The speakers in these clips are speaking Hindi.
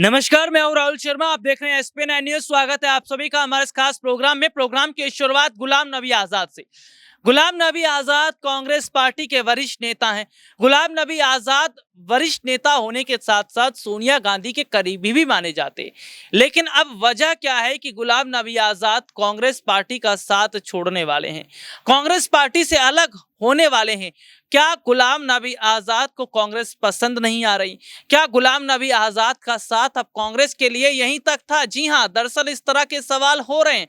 नमस्कार, मैं हूं राहुल शर्मा। आप देख रहे हैं एसपी9 न्यूज। स्वागत है आप सभी का हमारे इस खास प्रोग्राम में। प्रोग्राम की शुरुआत गुलाम नबी आजाद से। गुलाम नबी आजाद कांग्रेस पार्टी के वरिष्ठ नेता हैं। गुलाम नबी आजाद वरिष्ठ नेता होने के साथ साथ सोनिया गांधी के करीबी भी माने जाते हैं। लेकिन अब वजह क्या है कि गुलाम नबी आजाद कांग्रेस पार्टी का साथ छोड़ने वाले हैं, कांग्रेस पार्टी से अलग होने वाले हैं। क्या गुलाम नबी आजाद को कांग्रेस पसंद नहीं आ रही? क्या गुलाम नबी आजाद का साथ अब कांग्रेस के लिए यहीं तक था? जी हां, दरअसल इस तरह के सवाल हो रहे हैं।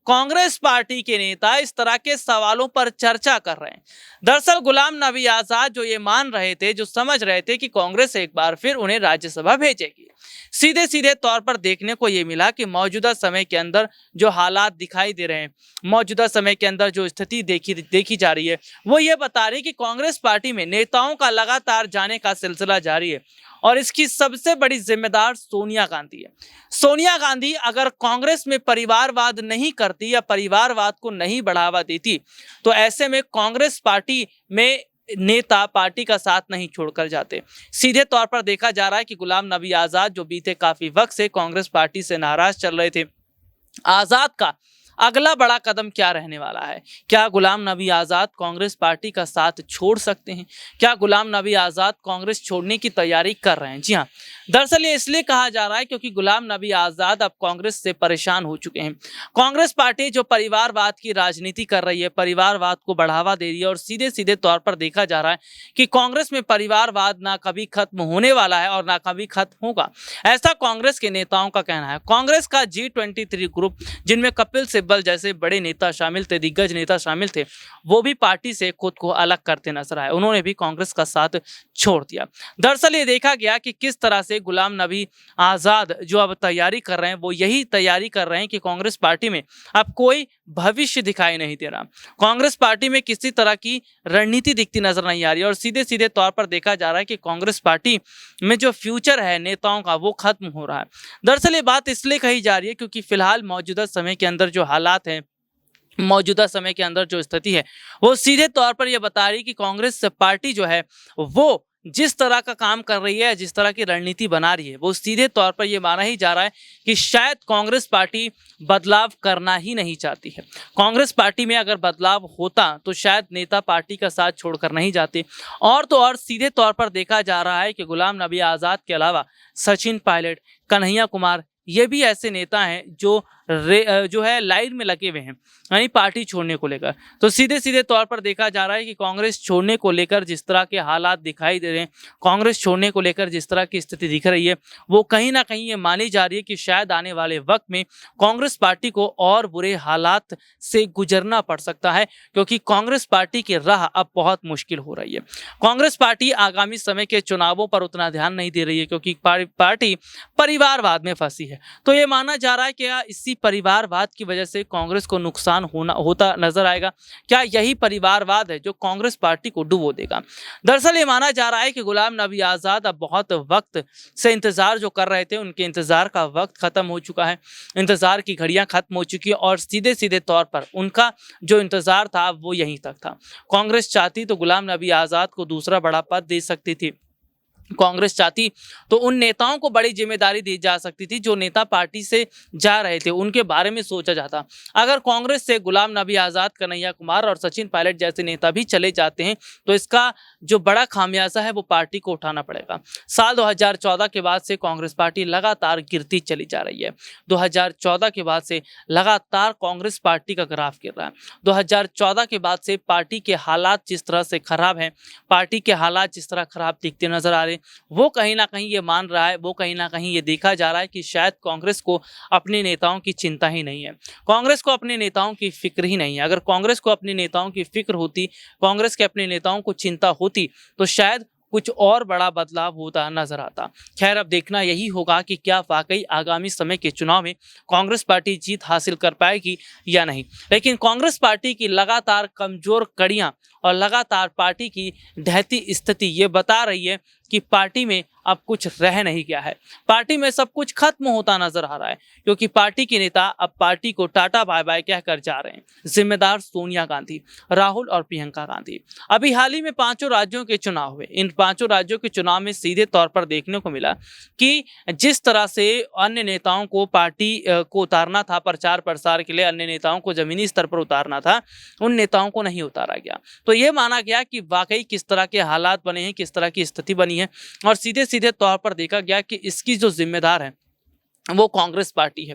कांग्रेस पार्टी के नेता इस तरह के सवालों पर चर्चा कर रहे हैं। दरअसल गुलाम नबी आजाद जो ये मान रहे थे, जो समझ रहे थे कि कांग्रेस एक बार फिर उन्हें राज्यसभा भेजेगी, सीधे सीधे तौर पर देखने को ये मिला कि मौजूदा समय के अंदर जो हालात दिखाई दे रहे हैं, मौजूदा समय के अंदर जो स्थिति देखी जा रही है, वो ये बता रही है कि कांग्रेस पार्टी में नेताओं का लगातार जाने का सिलसिला जारी है और इसकी सबसे बड़ी जिम्मेदार सोनिया गांधी है। सोनिया गांधी अगर कांग्रेस में परिवारवाद नहीं करती या परिवारवाद को नहीं बढ़ावा देती, तो ऐसे में कांग्रेस पार्टी में नेता पार्टी का साथ नहीं छोड़कर जाते। सीधे तौर पर देखा जा रहा है कि गुलाम नबी आजाद जो बीते काफी वक्त से कांग्रेस पार्टी से नाराज चल रहे थे, आजाद का अगला बड़ा कदम क्या रहने वाला है? क्या गुलाम नबी आजाद कांग्रेस पार्टी का साथ छोड़ सकते हैं? क्या गुलाम नबी आजाद कांग्रेस छोड़ने की तैयारी कर रहे हैं? जी हाँ, दरअसल ये इसलिए कहा जा रहा है क्योंकि गुलाम नबी आजाद अब कांग्रेस से परेशान हो चुके हैं। कांग्रेस पार्टी जो परिवारवाद की राजनीति कर रही है, परिवारवाद को बढ़ावा दे रही है और सीधे सीधे तौर पर देखा जा रहा है कि कांग्रेस में परिवारवाद ना कभी खत्म होने वाला है और ना कभी खत्म होगा, ऐसा कांग्रेस के नेताओं का कहना है। कांग्रेस का G23 ग्रुप, जिनमें कपिल सिब्बल जैसे बड़े नेता शामिल थे, दिग्गज नेता शामिल थे, वो भी पार्टी से खुद को अलग करते नजर आए। उन्होंने भी कांग्रेस का साथ छोड़ दिया। दरअसल ये देखा गया कि किस तरह से गुलाम नबी आजाद जो अब तैयारी कर रहे हैं, वो यही तैयारी कर रहे हैं कि कांग्रेस पार्टी में अब कोई भविष्य दिखाई नहीं दे रहा। कांग्रेस पार्टी में किसी तरह की रणनीति दिखती नजर नहीं आ रही और सीधे सीधे तौर पर देखा जा रहा है कि कांग्रेस पार्टी में जो फ्यूचर है नेताओं का, वो खत्म हो रहा है। दरअसल ये बात इसलिए कही जा रही है क्योंकि फिलहाल मौजूदा समय के अंदर जो हालात हैं, मौजूदा समय के अंदर जो स्थिति है, वो सीधे तौर पर यह बता रही है कि कांग्रेस पार्टी जो है वो जिस तरह का काम कर रही है, जिस तरह की रणनीति बना रही है, वो सीधे तौर पर यह माना ही जा रहा है कि शायद कांग्रेस पार्टी बदलाव करना ही नहीं चाहती है। कांग्रेस पार्टी में अगर बदलाव होता तो शायद नेता पार्टी का साथ छोड़कर नहीं जाते। और तो और सीधे तौर पर देखा जा रहा है कि गुलाम नबी आजाद के अलावा सचिन पायलट, कन्हैया कुमार, ये भी ऐसे नेता हैं जो है लाइन में लगे हुए हैं, यानी पार्टी छोड़ने को लेकर। तो सीधे सीधे तौर पर देखा जा रहा है कि कांग्रेस छोड़ने को लेकर जिस तरह के हालात दिखाई दे रहे हैं, कांग्रेस छोड़ने को लेकर जिस तरह की स्थिति दिख रही है, वो कहीं ना कहीं ये मानी जा रही है कि शायद आने वाले वक्त में कांग्रेस पार्टी को और बुरे हालात से गुजरना पड़ सकता है, क्योंकि कांग्रेस पार्टी की राह अब बहुत मुश्किल हो रही है। कांग्रेस पार्टी आगामी समय के चुनावों पर उतना ध्यान नहीं दे रही है क्योंकि पार्टी परिवारवाद में फंसी है। तो ये माना जा रहा है कि इसी परिवारवाद की वजह से कांग्रेस को नुकसान होता नजर आएगा। क्या यही परिवारवाद है जो कांग्रेस पार्टी को डुबो देगा? दरअसल ये माना जा रहा है कि गुलाम नबी आजाद अब बहुत वक्त से इंतजार जो कर रहे थे, उनके इंतजार का वक्त खत्म हो चुका है, इंतजार की घड़ियां खत्म हो चुकी है और सीधे सीधे तौर पर उनका जो इंतजार था वो यहीं तक था। कांग्रेस चाहती तो गुलाम नबी आजाद को दूसरा बड़ा पद दे सकती थी, कांग्रेस चाहती तो उन नेताओं को बड़ी जिम्मेदारी दी जा सकती थी जो नेता पार्टी से जा रहे थे, उनके बारे में सोचा जाता। अगर कांग्रेस से गुलाम नबी आजाद, कन्हैया कुमार और सचिन पायलट जैसे नेता भी चले जाते हैं तो इसका जो बड़ा खामियाजा है वो पार्टी को उठाना पड़ेगा। साल 2014 के बाद से कांग्रेस पार्टी लगातार गिरती चली जा रही है। 2014 के बाद से लगातार कांग्रेस पार्टी का ग्राफ गिर रहा है। 2014 के बाद से पार्टी के हालात जिस तरह से खराब हैं, पार्टी के हालात जिस तरह खराब दिखते नजर आ रहे, वो कहीं ना कहीं ये मान रहा है, वो कहीं ना कहीं ये देखा जा रहा है कि शायद कांग्रेस को अपने नेताओं की चिंता ही नहीं है, कांग्रेस को अपने नेताओं की फिक्र ही नहीं है। अगर कांग्रेस को अपने नेताओं की फिक्र होती, कांग्रेस के अपने नेताओं को चिंता होती, तो शायद कुछ और बड़ा बदलाव होता नजर आता। खैर, अब देखना यही होगा कि क्या वाकई आगामी समय के चुनाव में कांग्रेस पार्टी जीत हासिल कर पाएगी या नहीं। लेकिन कांग्रेस पार्टी की लगातार कमजोर कड़ियां और लगातार पार्टी की ढहती स्थिति ये बता रही है कि पार्टी में अब कुछ रह नहीं गया है, पार्टी में सब कुछ खत्म होता नजर आ रहा है, क्योंकि पार्टी के नेता अब पार्टी को टाटा बाय बाय कहकर जा रहे हैं। जिम्मेदार सोनिया गांधी, राहुल और प्रियंका गांधी। अभी हाल ही में 5 राज्यों के चुनाव हुए। इन 5 राज्यों के चुनाव में सीधे तौर पर देखने को मिला कि जिस तरह से अन्य नेताओं को पार्टी को उतारना था, प्रचार प्रसार के लिए अन्य नेताओं को जमीनी स्तर पर उतारना था, उन नेताओं को नहीं उतारा गया। तो ये माना गया कि वाकई किस तरह के हालात बने हैं, किस तरह की स्थिति बनी है, और सीधे सीधे तौर पर देखा गया कि इसकी जो जिम्मेदार है वो कांग्रेस पार्टी है।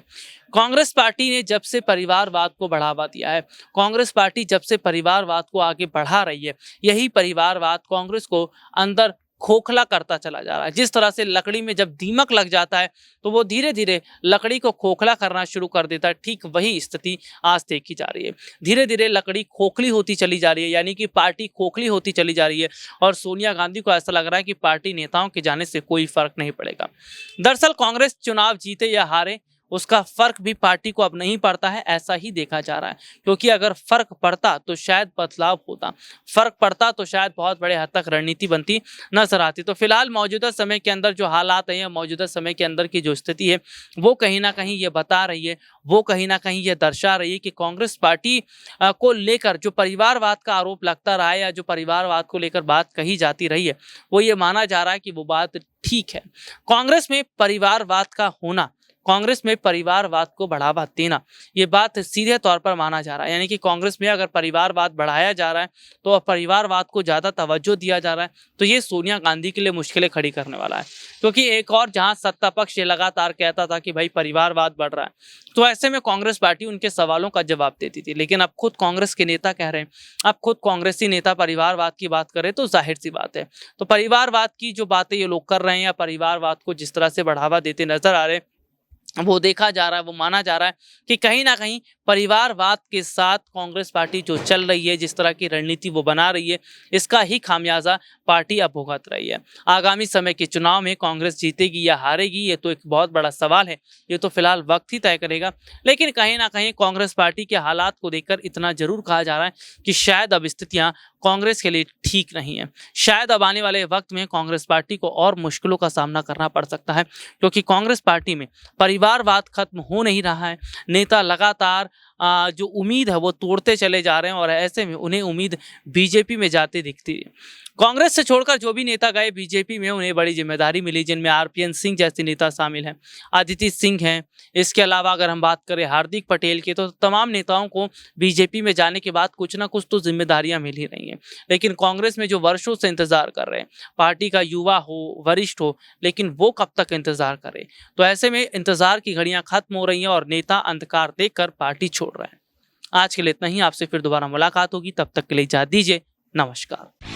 कांग्रेस पार्टी ने जब से परिवारवाद को बढ़ावा दिया है, कांग्रेस पार्टी जब से परिवारवाद को आगे बढ़ा रही है, यही परिवारवाद कांग्रेस को अंदर खोखला करता चला जा रहा है। जिस तरह से लकड़ी में जब दीमक लग जाता है तो वो धीरे धीरे लकड़ी को खोखला करना शुरू कर देता है, ठीक वही स्थिति आज देखी जा रही है। धीरे धीरे लकड़ी खोखली होती चली जा रही है, यानी कि पार्टी खोखली होती चली जा रही है, और सोनिया गांधी को ऐसा लग रहा है कि पार्टी नेताओं के जाने से कोई फर्क नहीं पड़ेगा। दरअसल कांग्रेस चुनाव जीते या हारे उसका फर्क भी पार्टी को अब नहीं पड़ता है, ऐसा ही देखा जा रहा है। क्योंकि अगर फर्क पड़ता तो शायद बदलाव होता, फर्क पड़ता तो शायद बहुत बड़े हद तक रणनीति बनती नजर आती। तो फिलहाल मौजूदा समय के अंदर जो हालात हैं या मौजूदा समय के अंदर की जो स्थिति है वो कहीं ना कहीं ये बता रही है, वो कहीं ना कहीं ये दर्शा रही है कि कांग्रेस पार्टी को लेकर जो परिवारवाद का आरोप लगता रहा है या जो परिवारवाद को लेकर बात कही जाती रही है, वो ये माना जा रहा है कि वो बात ठीक है। कांग्रेस में परिवारवाद का होना, कांग्रेस में परिवारवाद को बढ़ावा देना, ये बात सीधे तौर पर माना जा रहा है। यानी कि कांग्रेस में अगर परिवारवाद बढ़ाया जा रहा है तो परिवारवाद को ज़्यादा तवज्जो दिया जा रहा है, तो ये सोनिया गांधी के लिए मुश्किलें खड़ी करने वाला है। क्योंकि एक और जहां सत्ता पक्ष ये लगातार कहता था कि भाई परिवारवाद बढ़ रहा है, तो ऐसे में कांग्रेस पार्टी उनके सवालों का जवाब देती थी। लेकिन अब खुद कांग्रेस के नेता कह रहे हैं, अब खुद कांग्रेसी नेता परिवारवाद की बात करें तो जाहिर सी बात है, तो परिवारवाद की जो बातें ये लोग कर रहे हैं या परिवारवाद को जिस तरह से बढ़ावा देते नजर आ रहे हैं, वो देखा जा रहा है, वो माना जा रहा है कि कहीं ना कहीं परिवारवाद के साथ कांग्रेस पार्टी जो चल रही है, जिस तरह की रणनीति वो बना रही है, इसका ही खामियाजा पार्टी अब भुगत रही है। आगामी समय के चुनाव में कांग्रेस जीतेगी या हारेगी, ये तो एक बहुत बड़ा सवाल है, ये तो फिलहाल वक्त ही तय करेगा। लेकिन कहीं ना कहीं कांग्रेस पार्टी के हालात को देखकर इतना जरूर कहा जा रहा है कि शायद अब स्थितियां कांग्रेस के लिए ठीक नहीं है। शायद अब आने वाले वक्त में कांग्रेस पार्टी को और मुश्किलों का सामना करना पड़ सकता है, क्योंकि कांग्रेस पार्टी में परिवारवाद खत्म हो नहीं रहा है। नेता लगातार जो उम्मीद है वो तोड़ते चले जा रहे हैं, और ऐसे में उन्हें उम्मीद बीजेपी में जाते दिखती है। कांग्रेस से छोड़कर जो भी नेता गए बीजेपी में, उन्हें बड़ी जिम्मेदारी मिली, जिनमें आरपीएन सिंह जैसे नेता शामिल हैं, अदिति सिंह हैं। इसके अलावा अगर हम बात करें हार्दिक पटेल की, तो तमाम नेताओं को बीजेपी में जाने के बाद कुछ ना कुछ तो जिम्मेदारियां मिल ही रही हैं। लेकिन कांग्रेस में जो वर्षों से इंतजार कर रहे हैं, पार्टी का युवा हो, वरिष्ठ हो, लेकिन वो कब तक इंतजार करे? तो ऐसे में इंतजार की घड़ियां खत्म हो रही हैं और नेता अंधकार देखकर पार्टी छोड़ रहे हैं। आज के लिए इतना ही। आपसे फिर दोबारा मुलाकात होगी, तब तक के लिए इजाजत दीजिए। नमस्कार।